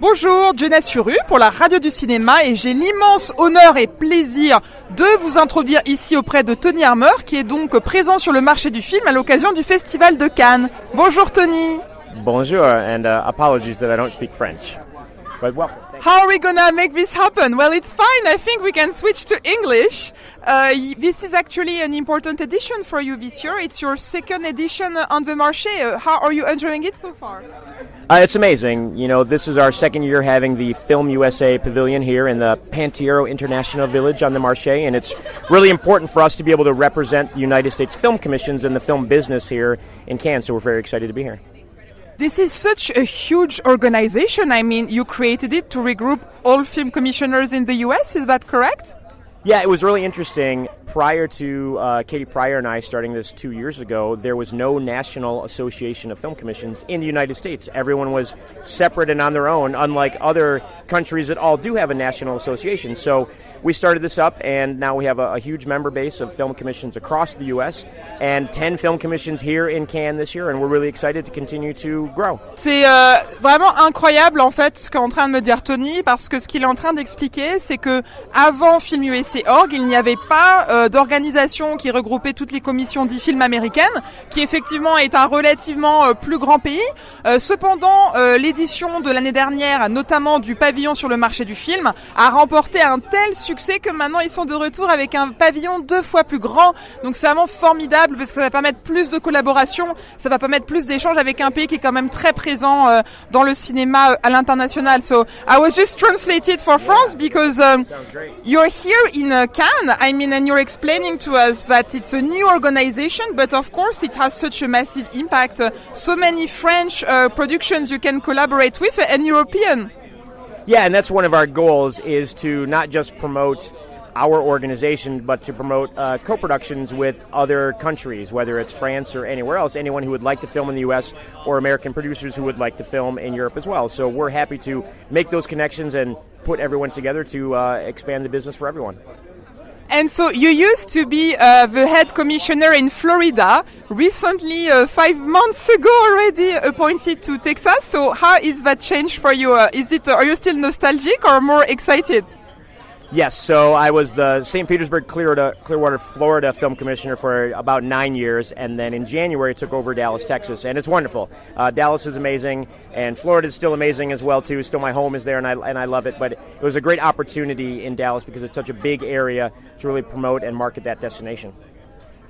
Bonjour, Jenna Suru pour la radio du cinéma et j'ai l'immense honneur et plaisir de vous introduire ici auprès de Tony Harmer qui est donc présent sur le marché du film à l'occasion du Festival de Cannes. Bonjour Tony. Bonjour and apologies that I don't speak French. But welcome. How are we gonna make this happen? Well, it's fine. I think we can switch to English. This is actually an important edition for you this year. It's your second edition on the marché. How are you enjoying it so far? It's amazing. You know, this is our second year having the Film USA Pavilion here in the Pantiero International Village on the Marché, and it's really important for us to be able to represent the United States Film Commissions and the film business here in Cannes, so we're very excited to be here. This is such a huge organization. I mean, you created it to regroup all film commissioners in the US, is that correct? Yeah, it was really interesting. Prior to Katie Pryor and I starting this 2 years ago, there was no National Association of Film Commissions in the United States. Everyone was separate and on their own, unlike other countries that all do have a national association. So we started this up, and now we have a huge member base of film commissions across the U.S. and 10 film commissions here in Cannes this year, and we're really excited to continue to grow. C'est vraiment incroyable en fait ce qu'est en train de me dire Tony, parce que ce qu'il est en train d'expliquer, c'est que avant Film USA Org, il n'y avait pas d'organisation qui regroupait toutes les commissions d'e-film américaines, qui effectivement est un relativement plus grand pays. Cependant, l'édition de l'année dernière, notamment du pavillon sur le marché du film, a remporté un tel succès que maintenant ils sont de retour avec un pavillon 2 fois plus grand. Donc c'est vraiment formidable parce que ça va permettre plus de collaboration, ça va permettre plus d'échanges avec un pays qui est quand même très présent dans le cinéma à l'international. So I was just translated for France because you're here in Cannes. I mean, and you're explaining to us that it's a new organization, but of course it has such a massive impact. So many French productions you can collaborate with and European. Yeah, and that's one of our goals, is to not just promote our organization, but to promote co-productions with other countries, whether it's France or anywhere else, anyone who would like to film in the U.S. or American producers who would like to film in Europe as well. So we're happy to make those connections and put everyone together to expand the business for everyone. And so you used to be the head commissioner in Florida, recently 5 months ago already appointed to Texas. So how is that change for you? Are you still nostalgic or more excited? Yes, so I was the St. Petersburg, Clearwater, Florida film commissioner for about 9 years, and then in January took over Dallas, Texas, and it's wonderful. Dallas is amazing, and Florida is still amazing as well too. Still, my home is there, and I love it. But it was a great opportunity in Dallas because it's such a big area to really promote and market that destination.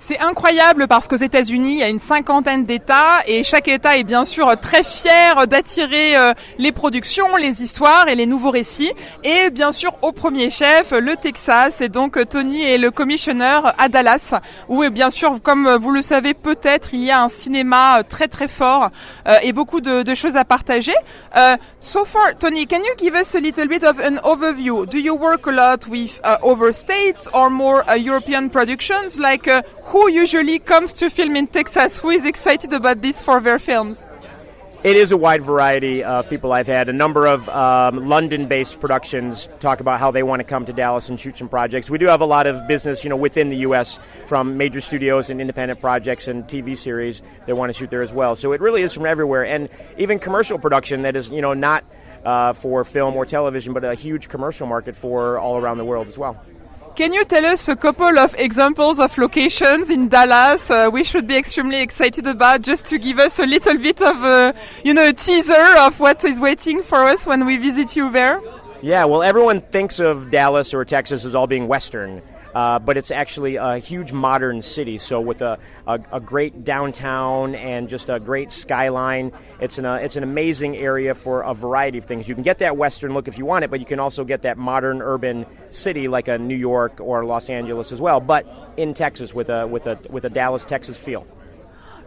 C'est incroyable parce qu'aux États-Unis, il y a une 50aine d'États et chaque État est bien sûr très fier d'attirer les productions, les histoires et les nouveaux récits. Et bien sûr, au premier chef, le Texas. Et donc, Tony est le commissionnaire à Dallas, où bien sûr, comme vous le savez peut-être, il y a un cinéma très très fort et beaucoup de choses à partager. So far, Tony, can you give us a little bit of an overview? Do you work a lot with over states or more European productions? Like who usually comes to film in Texas? Who is excited about this for their films? It is a wide variety of people. I've had a number of London-based productions talk about how they want to come to Dallas and shoot some projects. We do have a lot of business, within the U.S. from major studios and independent projects and TV series that want to shoot there as well. So it really is from everywhere, and even commercial production that is, not for film or television, but a huge commercial market for all around the world as well. Can you tell us a couple of examples of locations in Dallas we should be extremely excited about, just to give us a little bit of a teaser of what is waiting for us when we visit you there? Yeah, well, everyone thinks of Dallas or Texas as all being Western. But it's actually a huge modern city, so with a great downtown and just a great skyline. It's an amazing area for a variety of things. You can get that Western look if you want it, but you can also get that modern urban city like a New York or Los Angeles as well, but in Texas with a Dallas, Texas feel.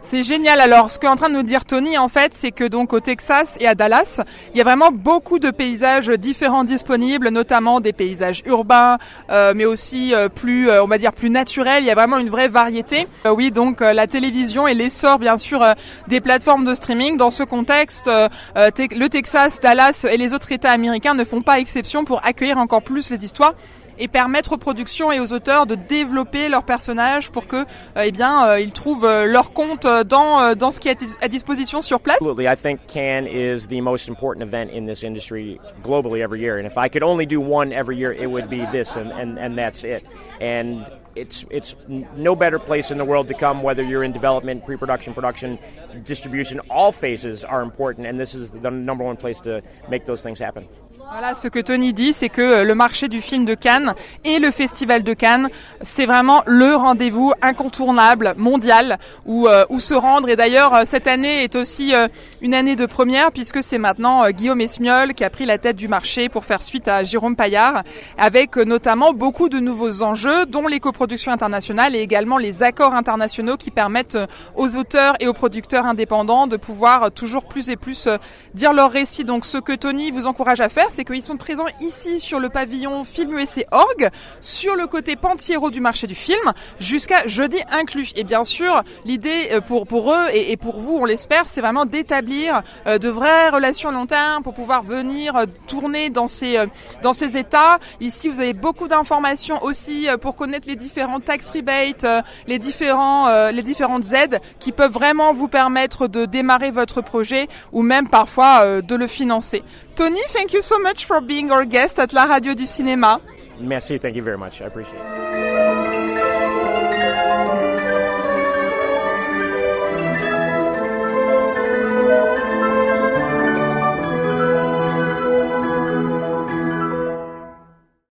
C'est génial. Alors, ce qu'est en train de nous dire Tony, en fait, c'est que donc au Texas et à Dallas, il y a vraiment beaucoup de paysages différents disponibles, notamment des paysages urbains, mais aussi plus, on va dire, plus naturels. Il y a vraiment une vraie variété. Oui, donc la télévision et l'essor, bien sûr, des plateformes de streaming. Dans ce contexte, le Texas, Dallas et les autres États américains ne font pas exception pour accueillir encore plus les histoires. et permettre aux productions et aux auteurs de développer leurs personnages pour que, ils trouvent leur compte dans ce qui est à disposition sur place. Absolutely, I think Cannes is the most important event in this industry globally every year, and if I could only do one every year, it would be this, and that's it. And it's no better place in the world to come, whether you're in development, pre-production, production, distribution. All phases are important, and this is the number one place to make those things happen. Voilà, ce que Tony dit, c'est que le marché du film de Cannes et le Festival de Cannes, c'est vraiment le rendez-vous incontournable mondial où se rendre. Et d'ailleurs, cette année est aussi une année de première puisque c'est maintenant Guillaume Esmiol qui a pris la tête du marché pour faire suite à Jérôme Paillard, avec notamment beaucoup de nouveaux enjeux, dont les coproductions internationales et également les accords internationaux qui permettent aux auteurs et aux producteurs indépendants de pouvoir toujours plus et plus dire leur récit. Donc ce que Tony vous encourage à faire, c'est qu'ils sont présents ici sur le pavillon FilmUSA.org, sur le côté Pantiero du marché du film, jusqu'à jeudi inclus. Et bien sûr, l'idée pour eux et pour vous, on l'espère, c'est vraiment d'établir de vraies relations long terme pour pouvoir venir tourner dans ces états. Ici, vous avez beaucoup d'informations aussi pour connaître les différents tax rebates, les différentes aides qui peuvent vraiment vous permettre de démarrer votre projet ou même parfois de le financer. Tony, thank you so much for being our guest at La Radio du Cinéma. Merci, thank you very much. I appreciate it.